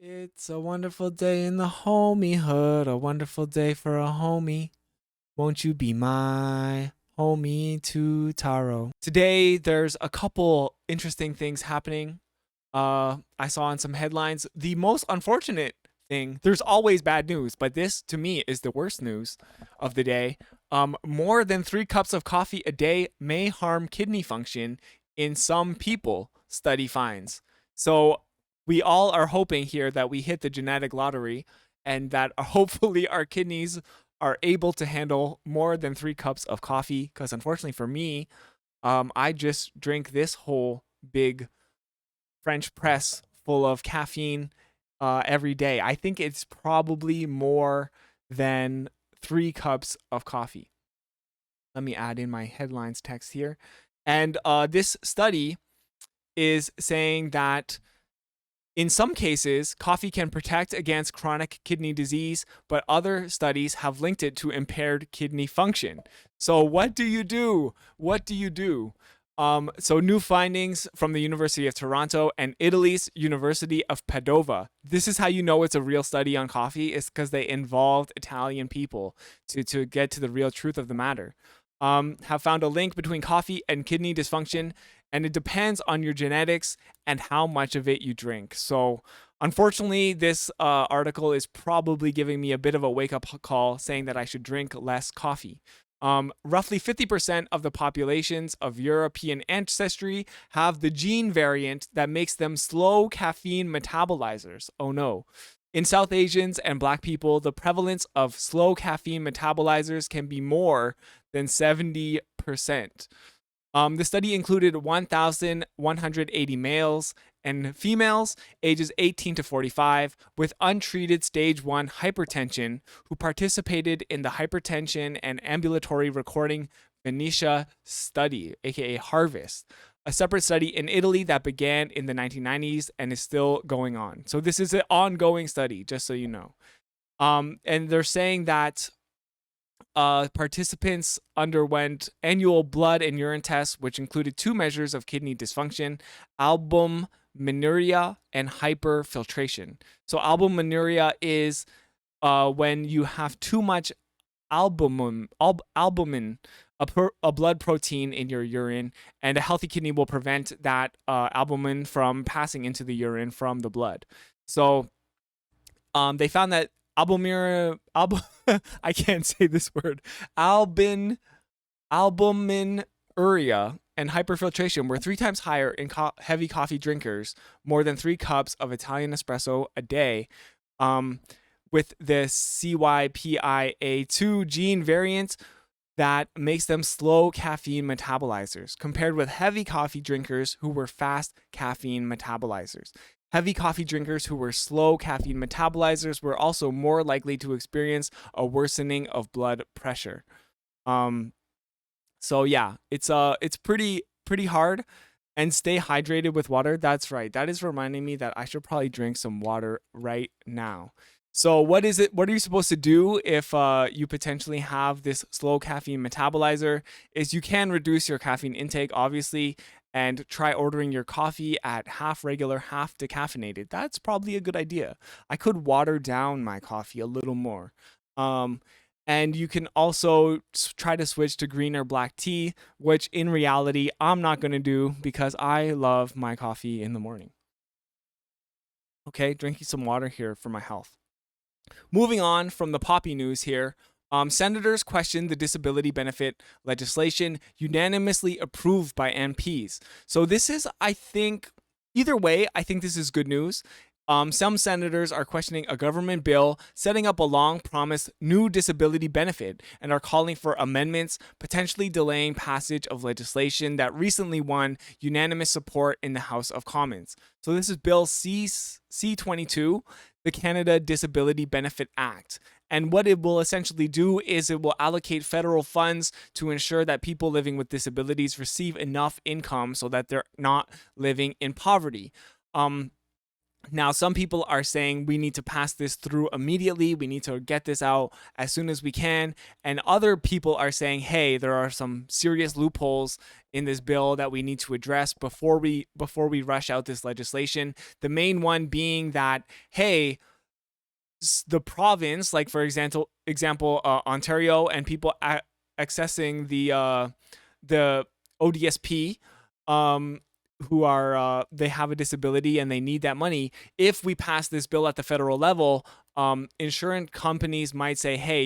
It's a wonderful day in the homiehood, a wonderful day for a homie. Won't you be my homie to Taro? Today, there's a couple interesting things happening. I saw in some headlines. The most unfortunate thing, there's always bad news, but this to me is the worst news of the day. More than 3 cups of coffee a day may harm kidney function in some people, study finds. So we all are hoping here that we hit the genetic lottery and that hopefully our kidneys are able to handle more than 3 cups of coffee. Because unfortunately for me, I just drink this whole big French press full of caffeine every day. I think it's probably more than 3 cups of coffee. Let me add in my headlines text here. And this study is saying that in some cases, coffee can protect against chronic kidney disease, but other studies have linked it to impaired kidney function. So, what do you do? What do you do? So, new findings from the University of Toronto and Italy's University of Padova. This is how you know it's a real study on coffee, is because they involved Italian people to get to the real truth of the matter. Have found a link between coffee and kidney dysfunction, and it depends on your genetics and how much of it you drink. So, unfortunately, this article is probably giving me a bit of a wake up call saying that I should drink less coffee. Roughly 50% of the populations of European ancestry have the gene variant that makes them slow caffeine metabolizers. Oh no. In South Asians and Black people, the prevalence of slow caffeine metabolizers can be more than 70%. The study included 1,180 males and females ages 18 to 45 with untreated stage 1 hypertension who participated in the Hypertension and Ambulatory Recording Venetia study, aka Harvest, a separate study in Italy that began in the 1990s and is still going on. So this is an ongoing study, just so you know. And they're saying that participants underwent annual blood and urine tests, which included 2 measures of kidney dysfunction: albuminuria and hyperfiltration. So, albuminuria is when you have too much albumin, a blood protein in your urine, and a healthy kidney will prevent that albumin from passing into the urine from the blood. So, they found that I can't say this word, albuminuria and hyperfiltration were 3 times higher in heavy coffee drinkers, more than 3 cups of Italian espresso a day, with the CYPIA2 gene variant that makes them slow caffeine metabolizers, compared with heavy coffee drinkers who were fast caffeine metabolizers. Heavy coffee drinkers who were slow caffeine metabolizers were also more likely to experience a worsening of blood pressure. Um, so yeah, it's pretty hard. And stay hydrated with water. That's right. That is reminding me that I should probably drink some water right now. So what is it? What are you supposed to do if you potentially have this slow caffeine metabolizer? Is you can reduce your caffeine intake, obviously, and try ordering your coffee at half regular, half decaffeinated. That's probably a good idea. I could water down my coffee a little more. Um, and you can also try to switch to green or black tea, which in reality I'm not going to do because I love my coffee in the morning. Okay, drinking some water here for my health. Moving on from the poppy news here, senators questioned the disability benefit legislation unanimously approved by MPs. So this is, I think, either way, I think this is good news. Some senators are questioning a government bill setting up a long promised new disability benefit and are calling for amendments, potentially delaying passage of legislation that recently won unanimous support in the House of Commons. So, this is Bill C22, the Canada Disability Benefit Act. And what it will essentially do is it will allocate federal funds to ensure that people living with disabilities receive enough income so that they're not living in poverty. Um, Now, some people are saying we need to pass this through immediately. We need to get this out as soon as we can. And other people are saying, hey, there are some serious loopholes in this bill that we need to address before we rush out this legislation. The main one being that, hey, the province, like for example, Ontario, and people accessing the ODSP, who are they have a disability and they need that money. If we pass this bill at the federal level, insurance companies might say, hey,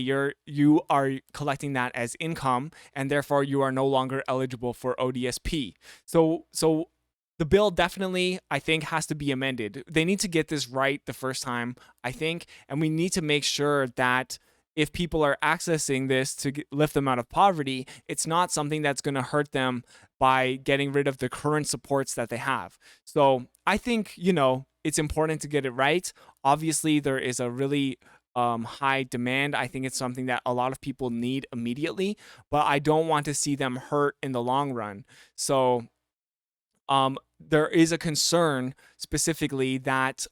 you are collecting that as income, and therefore you are no longer eligible for ODSP. So the bill definitely, I think, has to be amended. They need to get this right the first time, I think, and we need to make sure that if people are accessing this to lift them out of poverty, it's not something that's going to hurt them by getting rid of the current supports that they have. So I think, it's important to get it right. Obviously, there is a really high demand. I think it's something that a lot of people need immediately, but I don't want to see them hurt in the long run. So there is a concern specifically that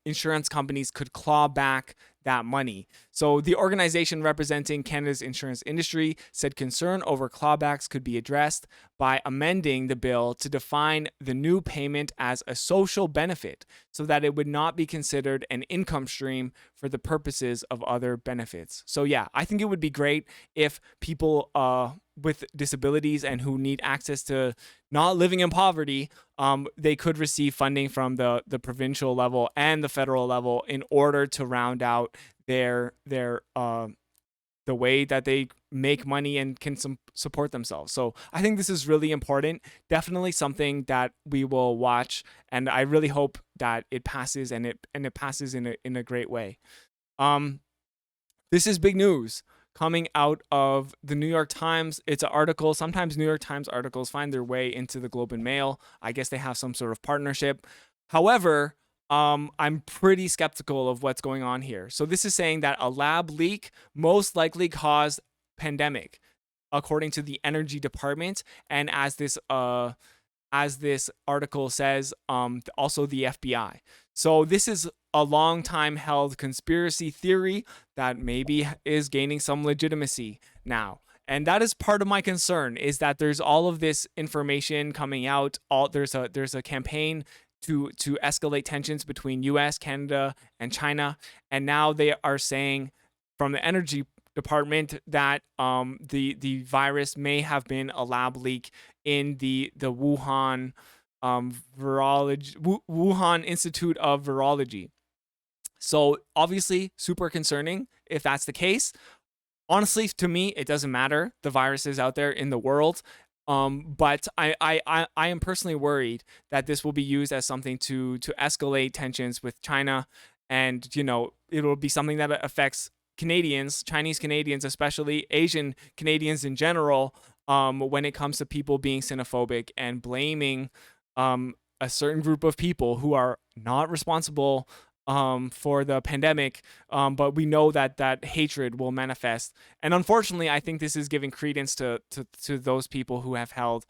insurance companies could claw back that money. So the organization representing Canada's insurance industry said concern over clawbacks could be addressed by amending the bill to define the new payment as a social benefit so that it would not be considered an income stream for the purposes of other benefits. So yeah, I think it would be great if people with disabilities and who need access to not living in poverty, they could receive funding from the provincial level and the federal level in order to round out their the way that they make money and can support themselves. So I think this is really important. Definitely something that we will watch, and I really hope that it passes and it passes in a great way. This is big news coming out of the New York Times. It's an article. Sometimes New York Times articles find their way into the Globe and Mail. I guess they have some sort of partnership. However, I'm pretty skeptical of what's going on here. So this is saying that a lab leak most likely caused pandemic, according to the Energy Department, and as this article says, also the FBI. So this is a long time held conspiracy theory that maybe is gaining some legitimacy now. And that is part of my concern, is that there's all of this information coming out. There's a campaign to escalate tensions between US, Canada, and China. And now they are saying from the Energy Department that the virus may have been a lab leak in the Wuhan Wuhan Institute of Virology. So obviously super concerning if that's the case. Honestly, to me, it doesn't matter. The virus is out there in the world. But I am personally worried that this will be used as something to escalate tensions with China, and it will be something that affects Canadians, Chinese Canadians, especially Asian Canadians in general, when it comes to people being xenophobic and blaming a certain group of people who are not responsible for the pandemic, but we know that hatred will manifest. And unfortunately, I think this is giving credence to those people who have held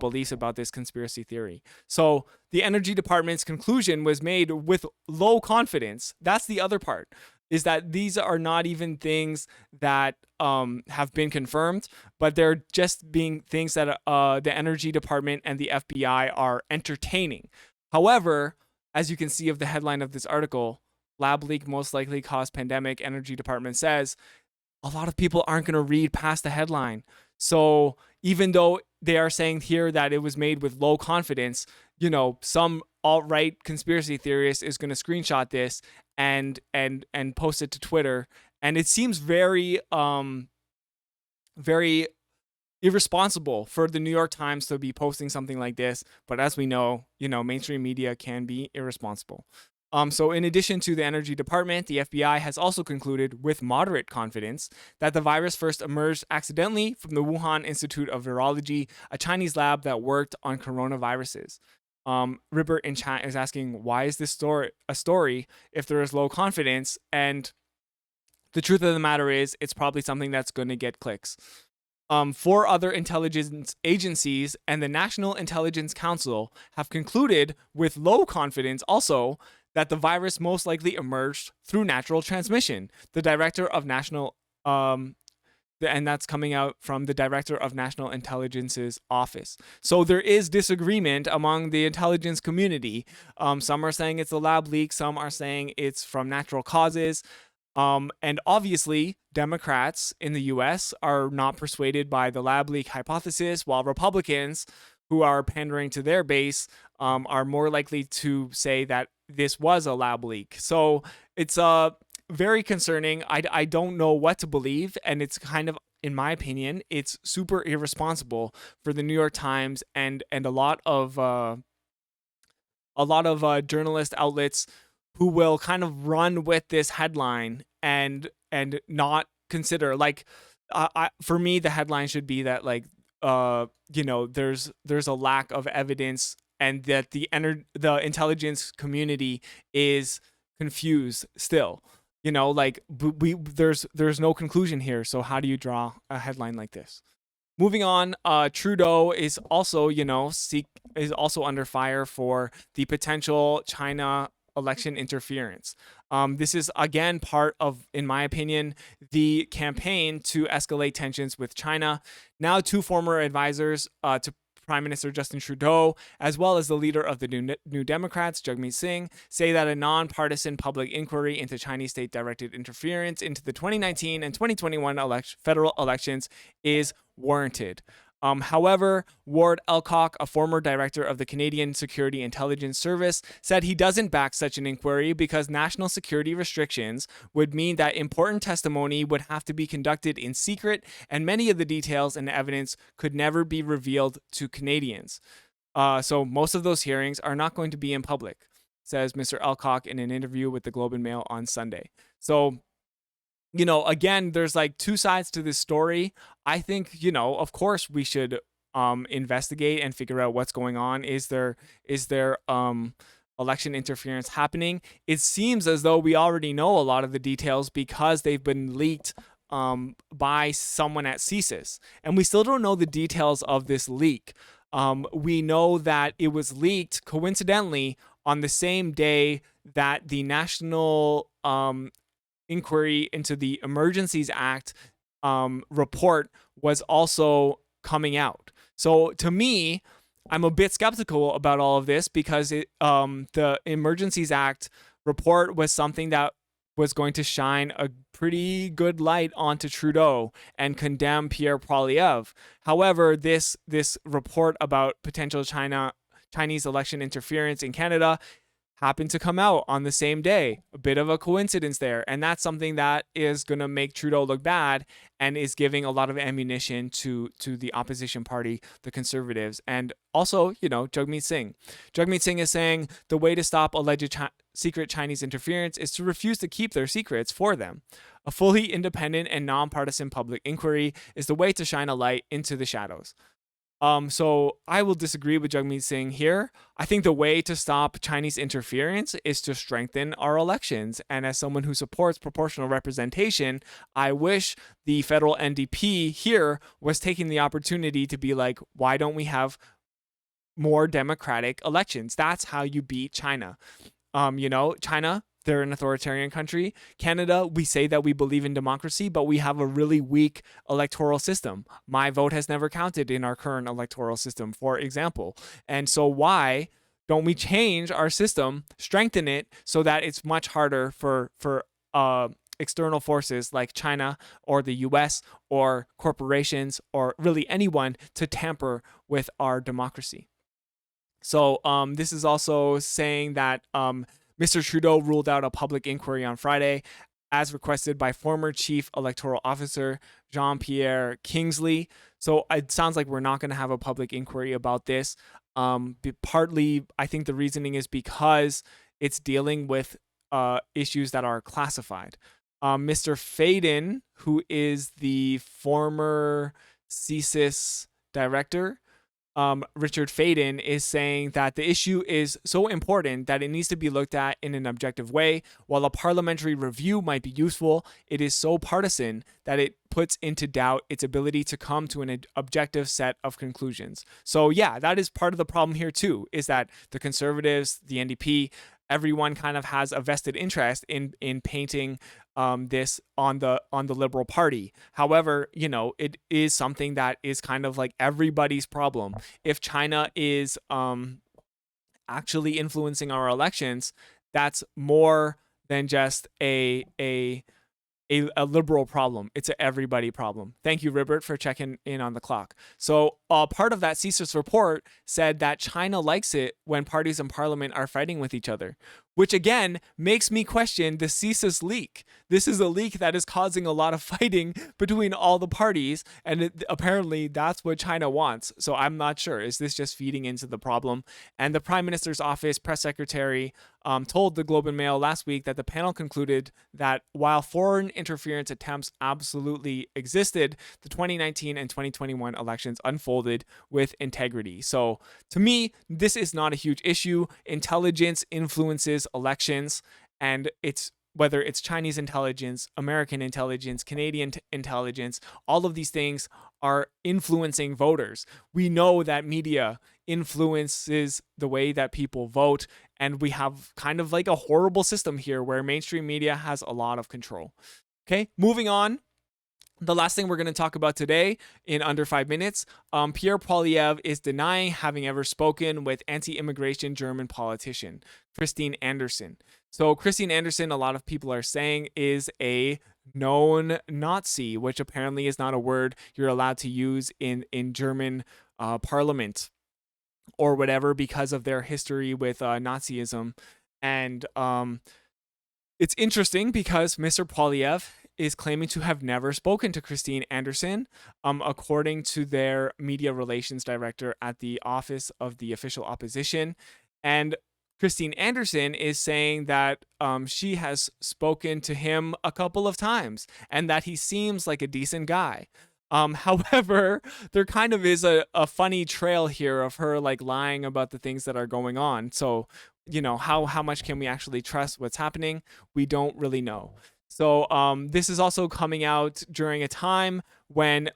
beliefs about this conspiracy theory. So the Energy Department's conclusion was made with low confidence. That's the other part, is that these are not even things that have been confirmed, but they're just being things that the Energy Department and the FBI are entertaining. However, as you can see of the headline of this article, lab leak most likely caused pandemic, Energy Department says, a lot of people aren't going to read past the headline. So even though they are saying here that it was made with low confidence, some alt-right conspiracy theorist is going to screenshot this and post it to Twitter. And it seems very, very irresponsible for the New York Times to be posting something like this. But as we know, mainstream media can be irresponsible. So in addition to the Energy Department, the FBI has also concluded with moderate confidence that the virus first emerged accidentally from the Wuhan Institute of Virology, a Chinese lab that worked on coronaviruses. Ribbert in chat is asking, why is this a story if there is low confidence? And the truth of the matter is, it's probably something that's going to get clicks. 4 other intelligence agencies and the National Intelligence Council have concluded with low confidence also that the virus most likely emerged through natural transmission. The director of national and that's coming out from the Director of National Intelligence's office. So there is disagreement among the intelligence community. Some are saying it's a lab leak, some are saying it's from natural causes. And obviously, Democrats in the US are not persuaded by the lab leak hypothesis, while Republicans, who are pandering to their base, are more likely to say that this was a lab leak. So it's very concerning. I don't know what to believe, and it's kind of, in my opinion, it's super irresponsible for the New York Times and a lot of journalist outlets who will kind of run with this headline and not consider, like, for me the headline should be that, like, there's a lack of evidence and that the intelligence community is confused still. Like, there's no conclusion here. So how do you draw a headline like this? Moving on, Trudeau is also, is also under fire for the potential China election interference. This is again part of, in my opinion, the campaign to escalate tensions with China. Now, two former advisors to Prime Minister Justin Trudeau, as well as the leader of the New Democrats, Jagmeet Singh, say that a nonpartisan public inquiry into Chinese state-directed interference into the 2019 and 2021 federal elections is warranted. However, Ward Elcock, a former director of the Canadian Security Intelligence Service, said he doesn't back such an inquiry because national security restrictions would mean that important testimony would have to be conducted in secret, and many of the details and evidence could never be revealed to Canadians. So most of those hearings are not going to be in public, says Mr. Elcock in an interview with the Globe and Mail on Sunday. So, again, there's like two sides to this story. I think, of course we should investigate and figure out what's going on. Is there election interference happening? It seems as though we already know a lot of the details because they've been leaked by someone at CSIS, and we still don't know the details of this leak. We know that it was leaked coincidentally on the same day that the National inquiry into the Emergencies Act report was also coming out. So to me, I'm a bit skeptical about all of this because the Emergencies Act report was something that was going to shine a pretty good light onto Trudeau and condemn Pierre Poilievre. However, this report about potential Chinese election interference in Canada happened to come out on the same day. A bit of a coincidence there. And that's something that is going to make Trudeau look bad and is giving a lot of ammunition to the opposition party, the Conservatives, and also, Jagmeet Singh. Jagmeet Singh is saying the way to stop alleged secret Chinese interference is to refuse to keep their secrets for them. A fully independent and nonpartisan public inquiry is the way to shine a light into the shadows. So I will disagree with Jagmeet Singh here. I think the way to stop Chinese interference is to strengthen our elections. And as someone who supports proportional representation, I wish the federal NDP here was taking the opportunity to be like, why don't we have more democratic elections? That's how you beat China. China, they're an authoritarian country. Canada, we say that we believe in democracy, but we have a really weak electoral system. My vote has never counted in our current electoral system, for example. And so why don't we change our system, strengthen it so that it's much harder for external forces like China or the US or corporations or really anyone to tamper with our democracy? So this is also saying that Mr. Trudeau ruled out a public inquiry on Friday, as requested by former Chief Electoral Officer Jean-Pierre Kingsley. So it sounds like we're not going to have a public inquiry about this. Partly, I think the reasoning is because it's dealing with issues that are classified. Mr. Fadden, who is the former CSIS director, Richard Fadden, is saying that the issue is so important that it needs to be looked at in an objective way. While a parliamentary review might be useful, it is so partisan that it puts into doubt its ability to come to an objective set of conclusions. So yeah, that is part of the problem here too, is that the Conservatives, the NDP, everyone kind of has a vested interest in painting this on the Liberal Party. However, it is something that is kind of like everybody's problem. If China is actually influencing our elections, that's more than just a liberal problem. It's an everybody problem. Thank you, Ribert, for checking in on the clock. So part of that CSIS report said that China likes it when parties in parliament are fighting with each other, which again makes me question the CSIS leak. This is a leak that is causing a lot of fighting between all the parties, and apparently that's what China wants. So I'm not sure. Is this just feeding into the problem? And the Prime Minister's office press secretary told the Globe and Mail last week that the panel concluded that while foreign interference attempts absolutely existed, the 2019 and 2021 elections unfolded with integrity. So to me, this is not a huge issue. Intelligence influences elections, and it's whether it's Chinese intelligence, American intelligence, Canadian intelligence, all of these things are influencing voters. We know that media influences the way that people vote, and we have kind of like a horrible system here where mainstream media has a lot of control. Okay, moving on. The last thing we're going to talk about today in under 5 minutes, Pierre Poilievre is denying having ever spoken with anti-immigration German politician Christine Anderson. So Christine Anderson, a lot of people are saying, is a known Nazi, which apparently is not a word you're allowed to use in German parliament or whatever because of their history with Nazism. And it's interesting because Mr. Poilievre is claiming to have never spoken to Christine Anderson, according to their media relations director at the Office of the Official Opposition. And Christine Anderson is saying that she has spoken to him a couple of times and that he seems like a decent guy. However, there kind of is a funny trail here of her like lying about the things that are going on. So, how much can we actually trust what's happening? We don't really know. So this is also coming out during a time when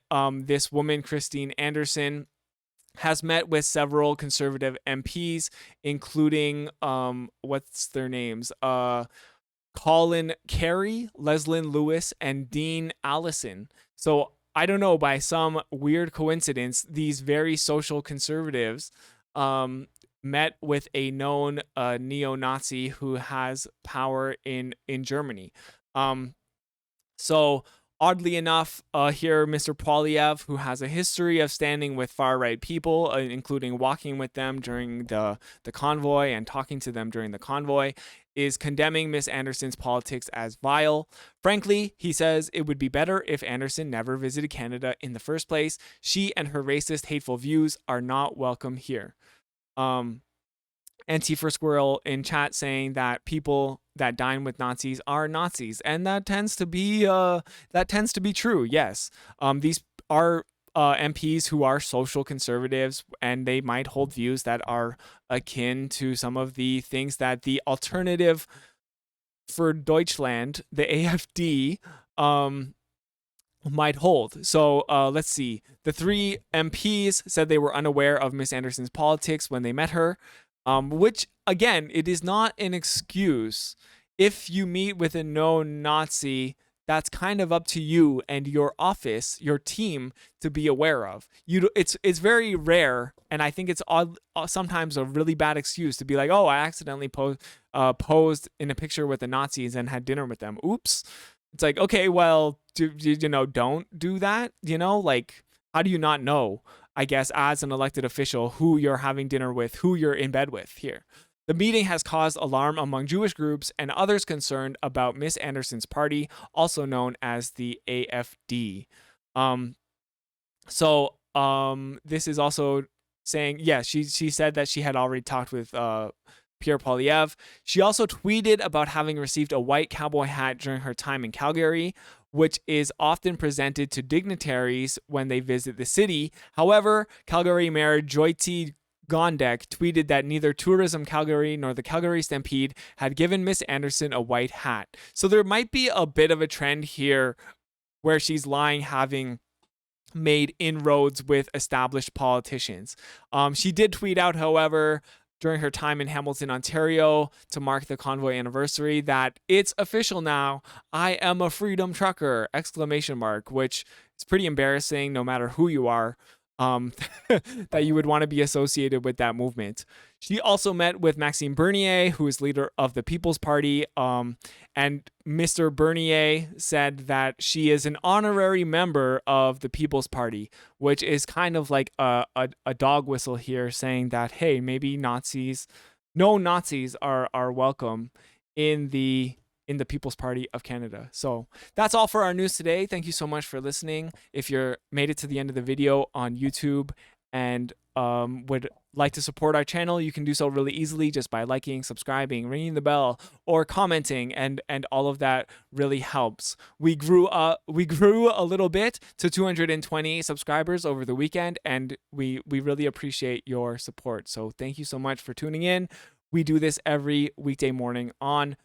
this woman, Christine Anderson, has met with several conservative MPs, including what's their names? Colin Carey, Leslyn Lewis, and Dean Allison. So I don't know, by some weird coincidence, these very social conservatives met with a known neo-Nazi who has power in Germany. So oddly enough, here Mr. Poilievre, who has a history of standing with far-right people, including walking with them during the convoy and talking to them during the convoy, is condemning Miss Anderson's politics as vile. Frankly, he says it would be better if Anderson never visited Canada in the first place. She and her racist, hateful views are not welcome here. Antifa Squirrel in chat saying that people that dine with Nazis are Nazis, and that tends to be true. Yes, these are MPs who are social conservatives, and they might hold views that are akin to some of the things that the Alternative for Deutschland, the AfD, might hold. So let's see. The three MPs said they were unaware of Miss Anderson's politics when they met her. Which, again, it is not an excuse. If you meet with a known Nazi, that's kind of up to you and your office, your team, to be aware of. It's very rare, and I think it's sometimes a really bad excuse to be like, oh, I accidentally posed in a picture with the Nazis and had dinner with them. Oops. It's like, okay, well, don't do that. Like, how do you not know, I guess, as an elected official, who you're having dinner with, who you're in bed with here? The meeting has caused alarm among Jewish groups and others concerned about Miss Anderson's party, also known as the AfD. This is also saying, yeah, she said that she had already talked with Pierre Poilievre. She also tweeted about having received a white cowboy hat during her time in Calgary, which is often presented to dignitaries when they visit the city. However, Calgary Mayor Jyoti Gondek tweeted that neither Tourism Calgary nor the Calgary Stampede had given Miss Anderson a white hat. So there might be a bit of a trend here where she's lying, having made inroads with established politicians. She did tweet out, however, during her time in Hamilton, Ontario, to mark the convoy anniversary, that it's official now. I am a freedom trucker! Exclamation mark, which is pretty embarrassing no matter who you are, that you would want to be associated with that movement. She also met with Maxime Bernier, who is leader of the People's Party, and Mr. Bernier said that she is an honorary member of the People's Party, which is kind of like a dog whistle here, saying that, hey, maybe no Nazis are welcome in the People's Party of Canada. So that's all for our news today. Thank you so much for listening. If you're made it to the end of the video on YouTube and would like to support our channel, you can do so really easily just by liking, subscribing, ringing the bell, or commenting, and all of that really helps. We grew a little bit to 220 subscribers over the weekend, and we really appreciate your support. So thank you so much for tuning in. We do this every weekday morning on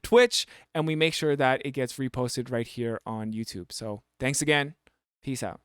Twitch, and we make sure that it gets reposted right here on YouTube. So thanks again. Peace out.